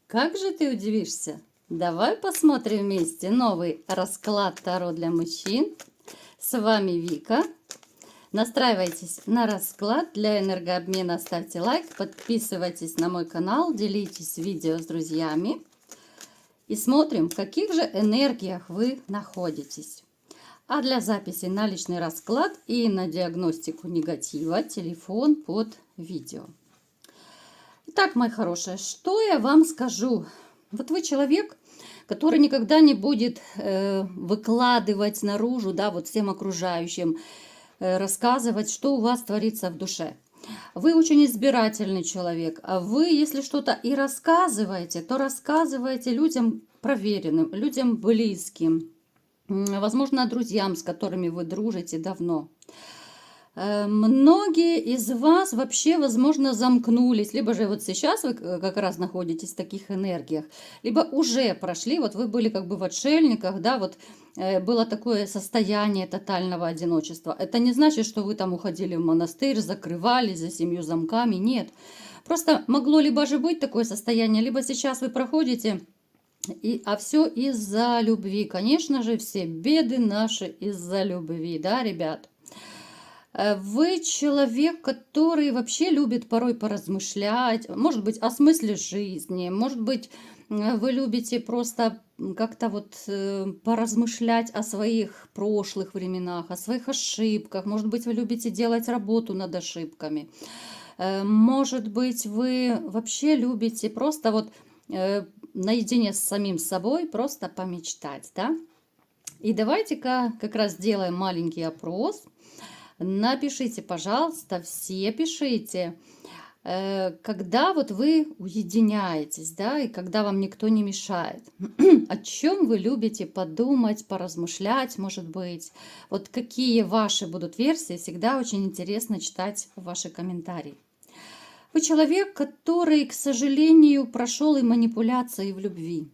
Как же ты удивишься? Давай посмотрим вместе новый расклад Таро для мужчин. С вами Вика. Настраивайтесь на расклад для энергообмена, ставьте лайк, подписывайтесь на мой канал, делитесь видео с друзьями. И смотрим, в каких же энергиях вы находитесь. А для записи на личный расклад и на диагностику негатива телефон под видео. Итак, мои хорошие, что я вам скажу? Вот вы человек, который никогда не будет выкладывать наружу, да, вот всем окружающим, рассказывать, что у вас творится в душе. Вы очень избирательный человек, а вы, если что-то и рассказываете, то рассказываете людям проверенным, людям близким, возможно, друзьям, с которыми вы дружите давно. Многие из вас вообще, возможно, замкнулись, либо же вот сейчас вы как раз находитесь в таких энергиях, либо уже прошли, вот вы были как бы в отшельниках, да, вот было такое состояние тотального одиночества. Это не значит, что вы там уходили в монастырь, закрывались за 7 замками, нет. Просто могло либо же быть такое состояние, либо сейчас вы проходите, а все из-за любви. Конечно же, все беды наши из-за любви, да, ребят? Вы человек, который вообще любит порой поразмышлять, может быть, о смысле жизни, может быть, вы любите просто как-то вот поразмышлять о своих прошлых временах, о своих ошибках, может быть, вы любите делать работу над ошибками, может быть, вы вообще любите просто вот наедине с самим собой просто помечтать, да? И давайте-ка как раз сделаем маленький опрос. Напишите, пожалуйста, все пишите, когда вот вы уединяетесь, да, и когда вам никто не мешает. О чем вы любите подумать, поразмышлять, может быть. Вот какие ваши будут версии, всегда очень интересно читать ваши комментарии. Вы человек, который, к сожалению, прошел и манипуляции в любви.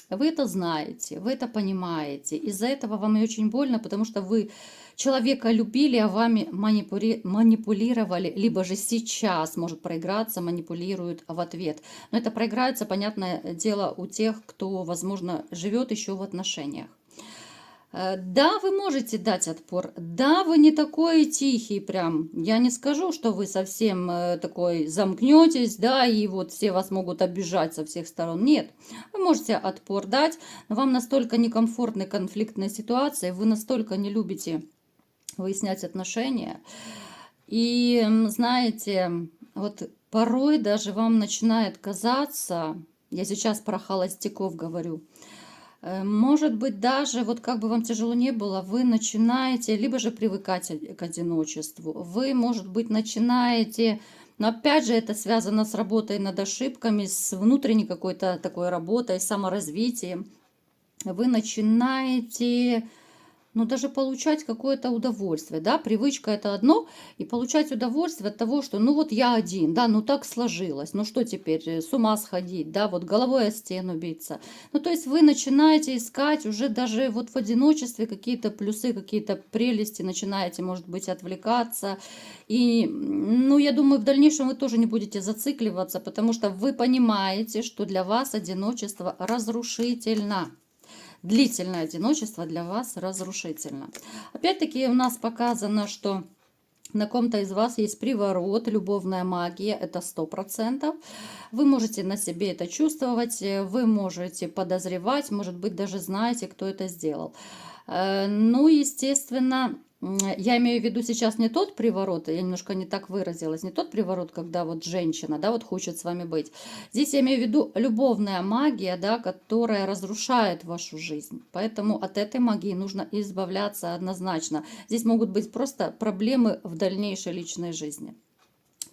Вы это знаете, вы это понимаете. Из-за этого вам и очень больно, потому что вы человека любили, а вами манипулировали, либо же сейчас может проиграться, манипулируют в ответ. Но это проиграется, понятное дело, у тех, кто, возможно, живет еще в отношениях. Да, вы можете дать отпор. Да, вы не такой тихий прям. Я не скажу, что вы совсем такой замкнетесь, да, и вот все вас могут обижать со всех сторон. Нет, вы можете отпор дать, но вам настолько некомфортны конфликтные ситуации, вы настолько не любите выяснять отношения. И знаете, вот порой даже вам начинает казаться, я сейчас про холостяков говорю, может быть, даже вот как бы вам тяжело не было, вы начинаете либо же привыкать к одиночеству, вы, может быть, начинаете, но опять же это связано с работой над ошибками, с внутренней какой-то такой работой, саморазвитием. Вы начинаете, ну, даже получать какое-то удовольствие, да, привычка это одно, и получать удовольствие от того, что, ну, вот я один, да, ну, так сложилось, ну, что теперь, с ума сходить, да, вот головой о стену биться. Ну, то есть вы начинаете искать уже даже вот в одиночестве какие-то плюсы, какие-то прелести, начинаете, может быть, отвлекаться, и, ну, я думаю, в дальнейшем вы тоже не будете зацикливаться, потому что вы понимаете, что для вас одиночество разрушительно. Длительное одиночество для вас разрушительно. Опять-таки у нас показано, что на ком-то из вас есть приворот, любовная магия, это 100%. Вы можете на себе это чувствовать, вы можете подозревать, может быть, даже знаете, кто это сделал. Ну, естественно, я имею в виду сейчас не тот приворот, я немножко не так выразилась, не тот приворот, когда вот женщина, да, вот хочет с вами быть. Здесь я имею в виду любовная магия, да, которая разрушает вашу жизнь. Поэтому от этой магии нужно избавляться однозначно. Здесь могут быть просто проблемы в дальнейшей личной жизни.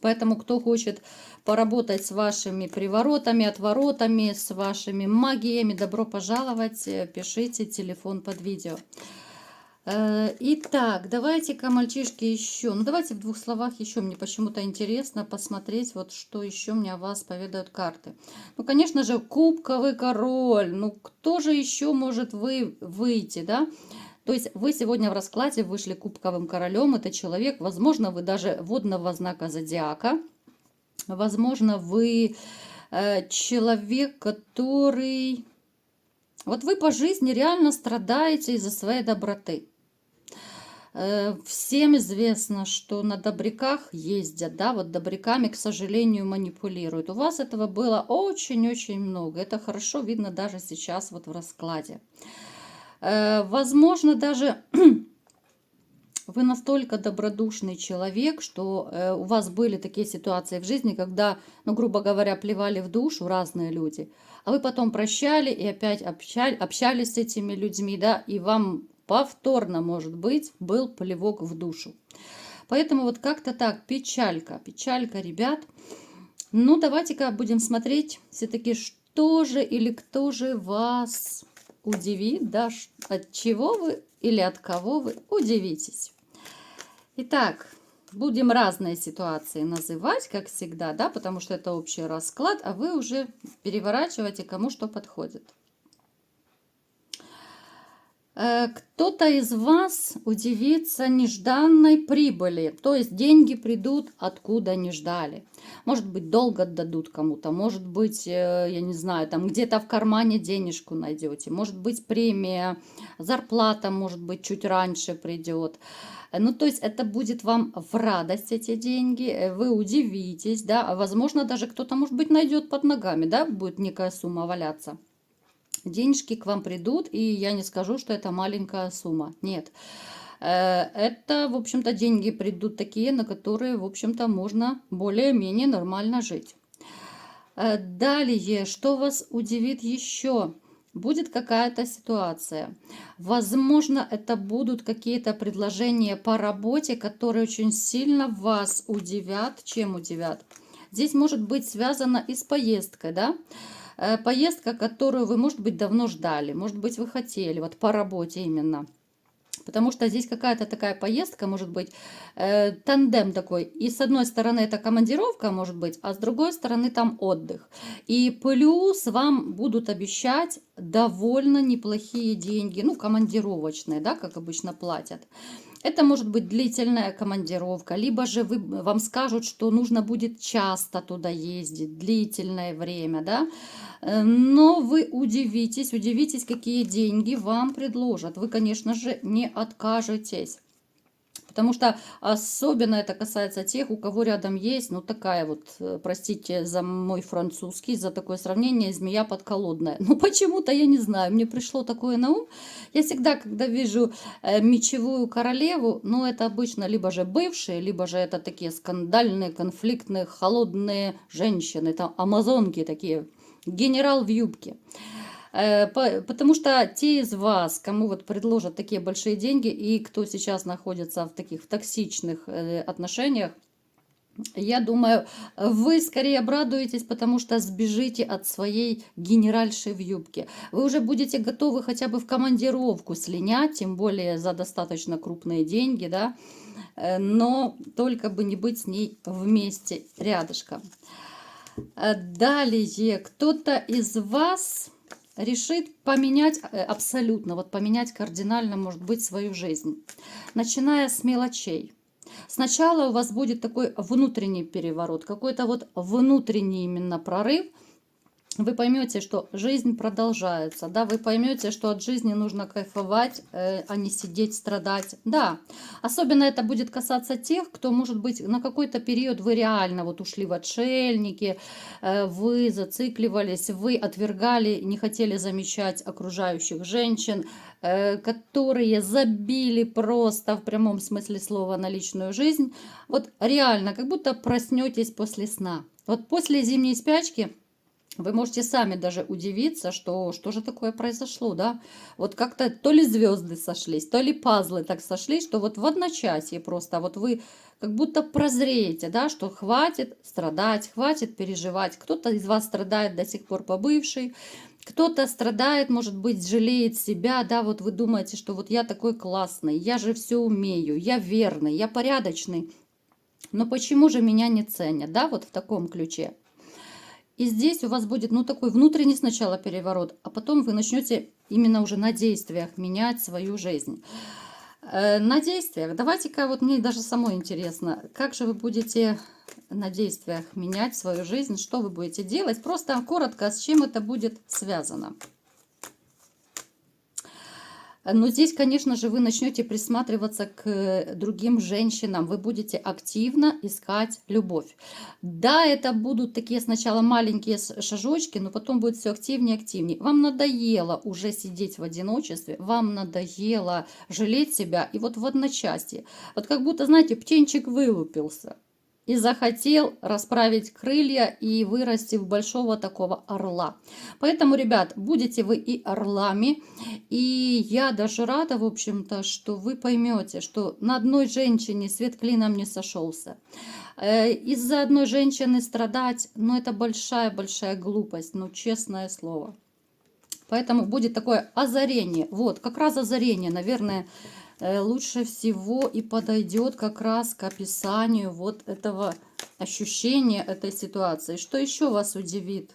Поэтому, кто хочет поработать с вашими приворотами, отворотами, с вашими магиями, добро пожаловать, пишите, телефон под видео. Итак, давайте-ка, мальчишки, еще. Ну, давайте в 2 словах еще. Мне почему-то интересно посмотреть, вот что еще мне о вас поведают карты. Ну, конечно же, кубковый король. Ну, кто же еще может выйти, да? То есть вы сегодня в раскладе вышли кубковым королем. Это человек, возможно, вы даже водного знака зодиака. Возможно, вы человек, который... Вот вы по жизни реально страдаете из-за своей доброты. Всем известно, что на добряках ездят, да, вот добряками, к сожалению, манипулируют. У вас этого было очень-очень много. Это хорошо видно даже сейчас вот в раскладе. Возможно, даже вы настолько добродушный человек, что у вас были такие ситуации в жизни, когда, ну, грубо говоря, плевали в душу разные люди, а вы потом прощали и опять общались с этими людьми, да, и вам повторно, может быть, был плевок в душу. Поэтому вот как-то так, печалька, печалька, ребят. Ну, давайте-ка будем смотреть все-таки, что же или кто же вас удивит, да, от чего вы или от кого вы удивитесь. Итак, будем разные ситуации называть, как всегда, да, потому что это общий расклад, а вы уже переворачиваете, кому что подходит. Кто-то из вас удивится нежданной прибыли, то есть деньги придут откуда не ждали. Может быть, долго отдадут кому-то, может быть, я не знаю, там где-то в кармане денежку найдете, может быть, премия, зарплата, может быть, чуть раньше придет. Ну, то есть это будет вам в радость, эти деньги, вы удивитесь, да, а возможно, даже кто-то, может быть, найдет под ногами, да, будет некая сумма валяться. Денежки к вам придут, и я не скажу, что это маленькая сумма. Нет. Это, в общем-то, деньги придут такие, на которые, в общем-то, можно более-менее нормально жить. Далее, что вас удивит еще? Будет какая-то ситуация. Возможно, это будут какие-то предложения по работе, которые очень сильно вас удивят. Чем удивят? Здесь может быть связано и с поездкой, да? Поездка, которую вы, может быть, давно ждали, может быть, вы хотели, вот по работе именно. Потому что здесь какая-то такая поездка, может быть, тандем такой. И с одной стороны это командировка, может быть, а с другой стороны там отдых. И плюс вам будут обещать довольно неплохие деньги, ну, командировочные, да, как обычно платят. Это может быть длительная командировка, либо же вам скажут, что нужно будет часто туда ездить, длительное время, да. Но вы удивитесь, какие деньги вам предложат. Вы, конечно же, не откажетесь. Потому что особенно это касается тех, у кого рядом есть, ну, такая вот, простите за мой французский, за такое сравнение, змея подколодная. Ну, почему-то, я не знаю, мне пришло такое на ум. Я всегда, когда вижу мечевую королеву, ну, это обычно либо же бывшие, либо же это такие скандальные, конфликтные, холодные женщины, там амазонки такие, генерал в юбке. Потому что те из вас, кому вот предложат такие большие деньги, и кто сейчас находится в таких токсичных отношениях, я думаю, вы скорее обрадуетесь, потому что сбежите от своей генеральши в юбке. Вы уже будете готовы хотя бы в командировку слинять, тем более за достаточно крупные деньги, да, но только бы не быть с ней вместе рядышком. Далее, кто-то из вас решит поменять абсолютно, вот поменять кардинально, может быть, свою жизнь, начиная с мелочей. Сначала у вас будет такой внутренний переворот, какой-то вот внутренний именно прорыв. Вы поймете, что жизнь продолжается, да, вы поймете, что от жизни нужно кайфовать, а не сидеть, страдать. Да, особенно это будет касаться тех, кто, может быть, на какой-то период вы реально вот ушли в отшельники, вы зацикливались, вы отвергали, не хотели замечать окружающих женщин, которые забили просто в прямом смысле слова на личную жизнь. Вот реально, как будто проснетесь после сна. Вот после зимней спячки вы можете сами даже удивиться, что же такое произошло, да? Вот как-то то ли звезды сошлись, то ли пазлы так сошлись, что вот в одночасье просто вот вы как будто прозреете, да, что хватит страдать, хватит переживать. Кто-то из вас страдает до сих пор по бывшей, кто-то страдает, может быть, жалеет себя, да, вот вы думаете, что вот я такой классный, я же все умею, я верный, я порядочный, но почему же меня не ценят, да, вот в таком ключе. И здесь у вас будет, ну, такой внутренний сначала переворот, а потом вы начнете именно уже на действиях менять свою жизнь. На действиях. Давайте-ка, вот мне даже самой интересно, как же вы будете на действиях менять свою жизнь. Что вы будете делать? Просто коротко, с чем это будет связано. Но здесь, конечно же, вы начнете присматриваться к другим женщинам. Вы будете активно искать любовь. Да, это будут такие сначала маленькие шажочки, но потом будет все активнее и активнее. Вам надоело уже сидеть в одиночестве, вам надоело жалеть себя. И вот в одночасье, вот как будто, знаете, птенчик вылупился и захотел расправить крылья и вырасти в большого такого орла. Поэтому, ребят, будете вы и орлами, и я даже рада, в общем-то, что вы поймете, что на одной женщине свет клином не сошелся. Из-за одной женщины страдать, ну это большая-большая глупость, ну честное слово. Поэтому будет такое озарение, вот, как раз озарение, наверное, лучше всего и подойдет как раз к описанию вот этого ощущения, этой ситуации. Что еще вас удивит?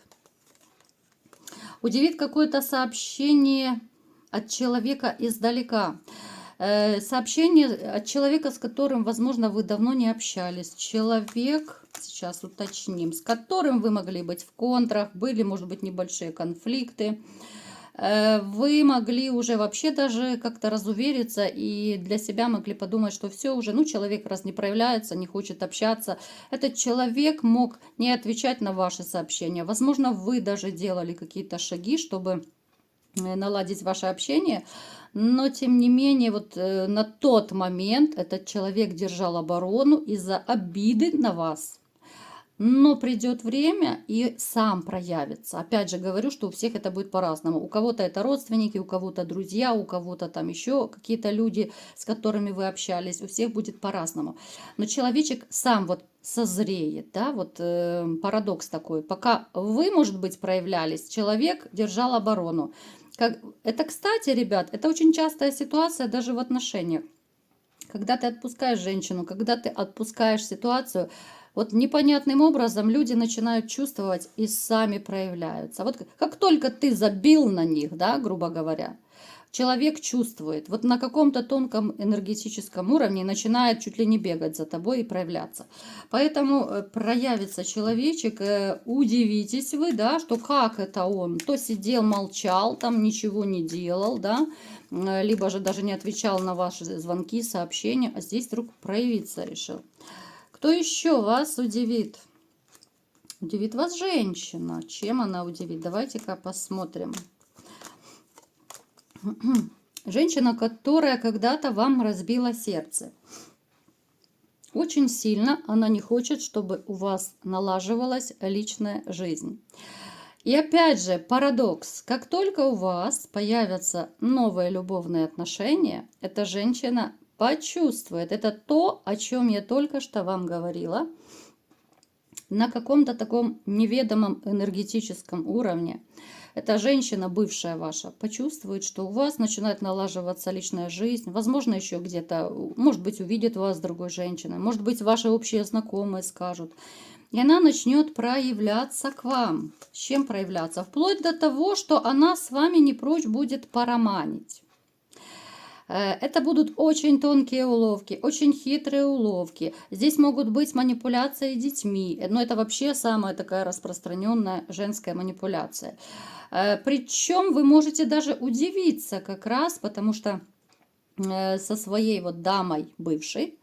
Удивит какое-то сообщение от человека издалека. Сообщение от человека, с которым, возможно, вы давно не общались. Человек, сейчас уточним, с которым вы могли быть в контрах, были, может быть, небольшие конфликты. Вы могли уже вообще даже как-то разувериться и для себя могли подумать, что все уже, ну, человек раз не проявляется, не хочет общаться. Этот человек мог не отвечать на ваши сообщения. Возможно, вы даже делали какие-то шаги, чтобы наладить ваше общение, но тем не менее вот на тот момент этот человек держал оборону из-за обиды на вас. Но придет время и сам проявится. Опять же говорю, что у всех это будет по-разному. У кого-то это родственники, у кого-то друзья, у кого-то там еще какие-то люди, с которыми вы общались. У всех будет по-разному. Но человечек сам вот созреет, да, вот парадокс такой. Пока вы, может быть, проявлялись, человек держал оборону. Это, кстати, ребят, это очень частая ситуация даже в отношениях. Когда ты отпускаешь женщину, когда ты отпускаешь ситуацию, вот непонятным образом люди начинают чувствовать и сами проявляются. Вот как только ты забил на них, да, грубо говоря, человек чувствует, вот на каком-то тонком энергетическом уровне начинает чуть ли не бегать за тобой и проявляться. Поэтому проявится человечек, удивитесь вы, да, что как это он, то сидел, молчал, там ничего не делал, да, либо же даже не отвечал на ваши звонки, сообщения, а здесь вдруг проявиться решил. Кто еще вас удивит? Удивит вас женщина. Чем она удивит? Давайте-ка посмотрим. Женщина, которая когда-то вам разбила сердце. Очень сильно она не хочет, чтобы у вас налаживалась личная жизнь. И опять же, парадокс. Как только у вас появятся новые любовные отношения, эта женщина почувствует. Это то, о чем я только что вам говорила. На каком-то таком неведомом энергетическом уровне эта женщина, бывшая ваша, почувствует, что у вас начинает налаживаться личная жизнь. Возможно, еще где-то, может быть, увидит вас с другой женщиной. Может быть, ваши общие знакомые скажут. И она начнет проявляться к вам. С чем проявляться? Вплоть до того, что она с вами не прочь будет пороманить. Это будут очень тонкие уловки, очень хитрые уловки. Здесь могут быть манипуляции детьми. Но это вообще самая такая распространенная женская манипуляция. Причем вы можете даже удивиться как раз, потому что со своей вот дамой бывшей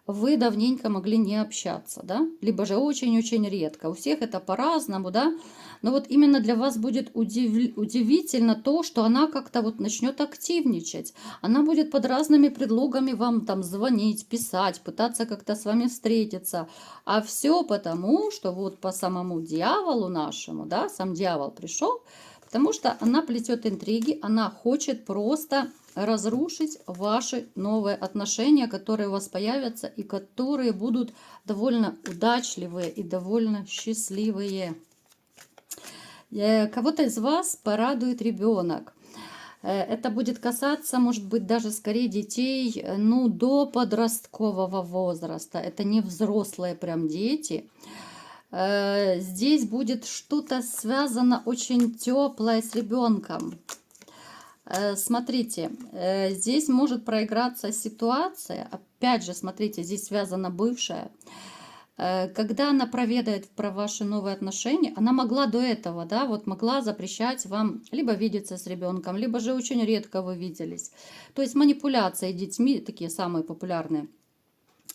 вы давненько могли не общаться, да? Либо же очень-очень редко. У всех это по-разному, да? Но вот именно для вас будет удивительно то, что она как-то вот начнет активничать. Она будет под разными предлогами вам там звонить, писать, пытаться как-то с вами встретиться. А все потому, что вот по самому дьяволу нашему, да, сам дьявол пришел, потому что она плетет интриги, она хочет просто разрушить ваши новые отношения, которые у вас появятся и которые будут довольно удачливые и довольно счастливые. Кого-то из вас порадует ребенок. Это будет касаться, может быть, даже скорее детей, ну, до подросткового возраста. Это не взрослые прям дети. Здесь будет что-то связано очень теплое с ребенком. Смотрите, здесь может проиграться ситуация. Опять же, смотрите, здесь связана бывшая. Когда она проведает про ваши новые отношения, она могла до этого, да, вот могла запрещать вам либо видеться с ребенком, либо же очень редко вы виделись. То есть манипуляции детьми, такие самые популярные,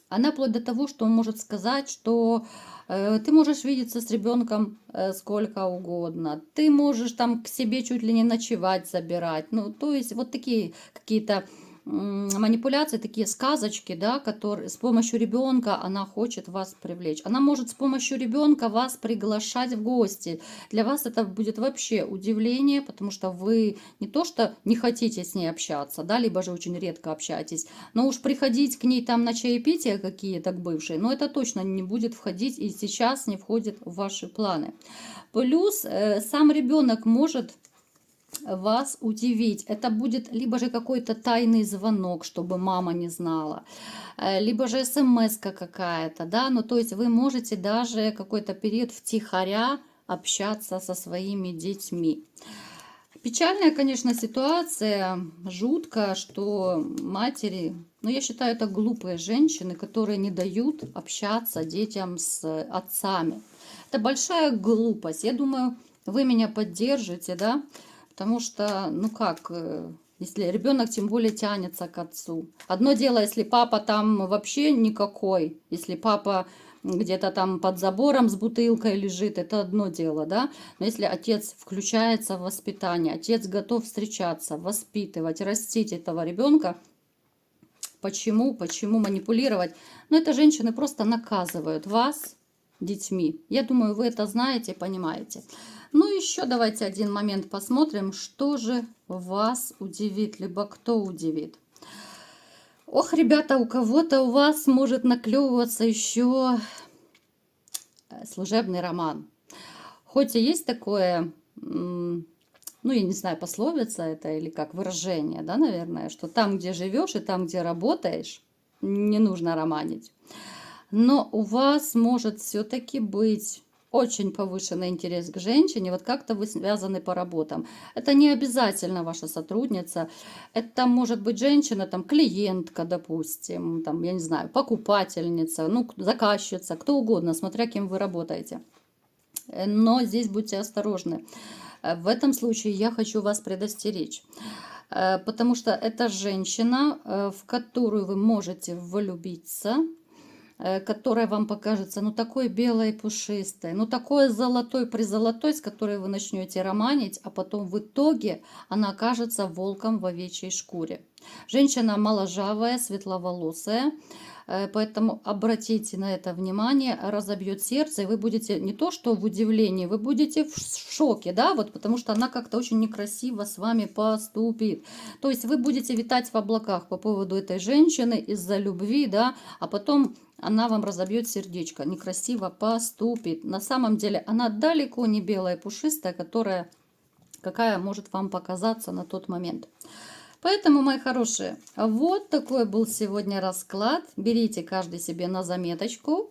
она вплоть до того, что он может сказать, что ты можешь видеться с ребенком сколько угодно, ты можешь там к себе чуть ли не ночевать забирать. Ну, то есть вот такие какие-то манипуляции, такие сказочки, да, которые с помощью ребенка она хочет вас привлечь. Она может с помощью ребенка вас приглашать в гости. Для вас это будет вообще удивление, потому что вы не то что не хотите с ней общаться, да, либо же очень редко общаетесь, но уж приходить к ней там на чаепитие какие-то к бывшей, но это точно не будет входить и сейчас не входит в ваши планы. Плюс сам ребенок может вас удивить. Это будет либо же какой-то тайный звонок, чтобы мама не знала, либо же смс-ка какая-то, да, ну то есть вы можете даже какой-то период втихаря общаться со своими детьми. Печальная, конечно, ситуация, жутко, что матери, ну я считаю, это глупые женщины, которые не дают общаться детям с отцами. Это большая глупость. Я думаю, вы меня поддержите, да, потому что, ну как, если ребенок тем более тянется к отцу. Одно дело, если папа там вообще никакой, если папа где-то там под забором с бутылкой лежит, это одно дело, да. Но если отец включается в воспитание, отец готов встречаться, воспитывать, растить этого ребенка, почему манипулировать? Ну, это женщины просто наказывают вас детьми. Я думаю, вы это знаете, понимаете. Ну, еще давайте один момент посмотрим, что же вас удивит, либо кто удивит. Ох, ребята, у кого-то у вас может наклевываться еще служебный роман. Хоть и есть такое, ну, я не знаю, пословица это или как выражение, да, наверное, что там, где живешь и там, где работаешь, не нужно романить. Но у вас может все-таки быть очень повышенный интерес к женщине, вот как-то вы связаны по работам. Это не обязательно ваша сотрудница, это может быть женщина, там, клиентка, допустим, там, я не знаю, покупательница, ну, заказчица, кто угодно, смотря кем вы работаете. Но здесь будьте осторожны. В этом случае я хочу вас предостеречь, потому что это женщина, в которую вы можете влюбиться, которая вам покажется, ну, такой белой и пушистой, ну, такой золотой-призолотой, с которой вы начнете романить, а потом в итоге она окажется волком в овечьей шкуре. Женщина моложавая, светловолосая, поэтому обратите на это внимание, разобьет сердце, и вы будете не то что в удивлении, вы будете в шоке, да, вот потому что она как-то очень некрасиво с вами поступит. То есть вы будете витать в облаках по поводу этой женщины из-за любви, да, а потом она вам разобьет сердечко, некрасиво поступит. На самом деле она далеко не белая пушистая, какая может вам показаться на тот момент. Поэтому, мои хорошие, вот такой был сегодня расклад. Берите каждый себе на заметочку.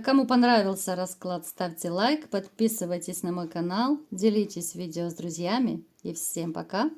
Кому понравился расклад, ставьте лайк, подписывайтесь на мой канал, делитесь видео с друзьями. И всем пока!